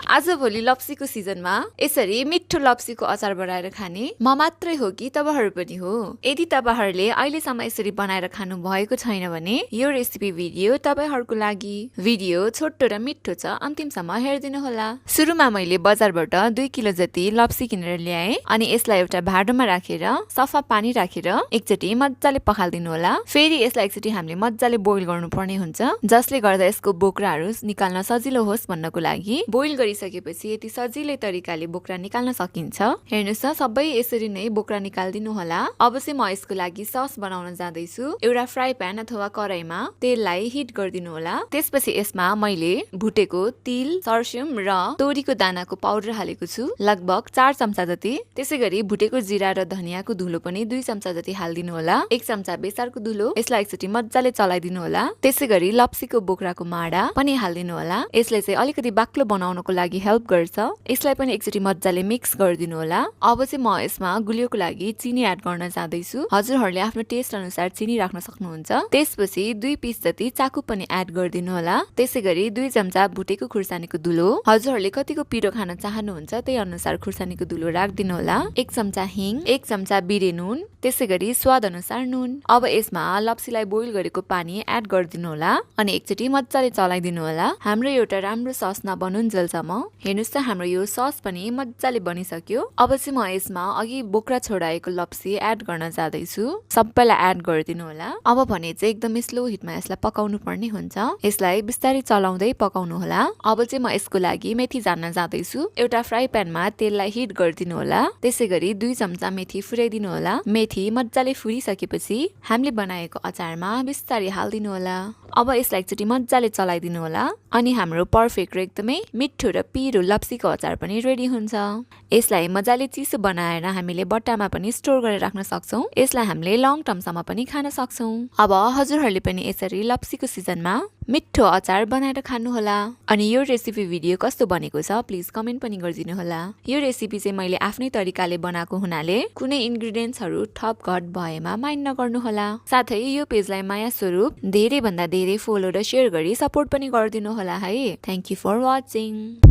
आजभोलि लप्सीको सिजनमा यसरी मिठो लप्सीको अचार बनाएर खाने म मात्रै हो कि तपाईहरु पनि हो? यदि तपाईहरुले अहिलेसम्म यसरी बनाएर खानु भएको छैन भने यो रेसिपी भिडियो तपाईहरुको लागि। भिडियो छोटो र मिठो छ, अन्तिमसम्म हेर्दिनु होला। सुरुमा मैले बजारबाट 2 किलो जति लप्सी किनेर ल्याएँ अनि यसलाई एउटा भाँडोमा राखेर सफा पानी राखेर एकचोटी मज्जाले पखाल्दिनु होला। फेरि यसलाई एकचोटी हामीले मज्जाले बोइल गर्नुपर्ने हुन्छ, जसले गर्दा यसको बोक्राहरू निकाल्न सजिलो होस् भन्नको लागि। बोइल गरिसकेपछि यति सजिलै तरिकाले बोक्रा निकाल्न सकिन्छ। हेर्नुस् त, सबै यसरी नै बोक्रा निकाल्दिनु होला। अब चाहिँ म यसको लागि सस बनाउन जाँदैछु। एउटा फ्राई प्यान अथवा कराईमा तेललाई हिट गरिदिनु होला। त्यसपछि यसमा मैले भुटेको तिल, सर्स्युम र तोरीको दानाको पाउडर हालेको छु, लगभग 4 चम्चा जति। त्यसैगरी भुटेको जिरा र धनियाको धुलो पनि 2 चम्चा जति हाल्दिनु होला। 1 चम्चा बेसारको धुलो। यसलाई एकचोटी मज्जाले चलाइदिनु होला। त्यसैगरी लप्सीको बोक्राको माडा पनि हाल्दिनु होला। यसले चाहिँ अलिकति बाक्लो बनाउनको लागि हेल्प गर्छ। यसलाई पनि एकचोटी मज्जाले मिक्स गरिदिनु होला। अब चाहिँ म यसमा गुलियोको लागि चिनी एड गर्न जाँदैछु। हजुरहरूले आफ्नो टेस्ट अनुसार चिनी राख्न सक्नुहुन्छ। त्यसपछि 2 पिस जति चाकु पनि एड गरिदिनु होला। त्यसैगरी 2 चम्चा भुटेको खुर्सानीको धुलो। हजुरहरूले कतिको पिरो खान चाहनुहुन्छ त्यही अनुसार खुर्सानीको धुलो राख्दिनु होला। 1 चम्चा हिङ, 1 चम्चा बिरे नुन, त्यसैगरी स्वाद अनुसार नुन। अब यसमा लप्सीलाई बोइल गरेको पानी एड गरिदिनु होला अनि एकचोटी मज्जाले चलाइदिनु होला। हाम्रो एउटा राम्रो सस नबनुन्जेलसम्म। हेर्नुस् त, हाम्रो यो सस पनि मज्जाले बनिसक्यो। अब चाहिँ म यसमा अघि बोक्रा छोडाएको लप्सी एड गर्न जाँदैछु। सबैलाई एड गरिदिनु होला। अब भने चाहिँ एकदमै स्लो हिटमा यसलाई पकाउनु पर्ने हुन्छ। यसलाई बिस्तारै चलाउँदै पकाउनु होला। अब चाहिँ म यसको लागि मेथी जान्न जाँदैछु। एउटा फ्राई प्यानमा तेललाई हिट गरिदिनु होला। त्यसैगरी 2 चम्चा मेथी फुराइदिनु होला। मेथी मज्जाले फुरिसकेपछि हामीले बनाएको अचारमा बिस्तारै हाल्दिनु होला। अब यसलाई एकचोटी मज्जाले चलाइदिनु होला अनि हाम्रो पर्फेक्ट र एकदमै मिठो र पिरो लप्सीको अचार पनि रेडी हुन्छ। यसलाई मजाले चिसो बनाएर हामीले बट्टामा पनि स्टोर गरेर राख्न सक्छौं। यसलाई हामीले लङ टर्मसम्म पनि खान सक्छौं। अब हजुरहरूले पनि यसरी लप्सीको सिजनमा मिठो अचार बनाएर खानु होला। अनि यो रेसिपी भिडियो कस्तो बनेको छ प्लिज कमेन्ट पनि गरिदिनु होला। यो रेसिपी चाहिँ मैले आफ्नै तरिकाले बनाएको हुनाले कुनै इन्ग्रेडिएन्ट्सहरू थप घट भएमा माइन्ड नगर्नु होला। साथै यो पेजलाई माया स्वरूप धेरै भन्दा धेरै फलो र शेयर गरी सपोर्ट पनि गरिदिनु होला है। Thank you for watching.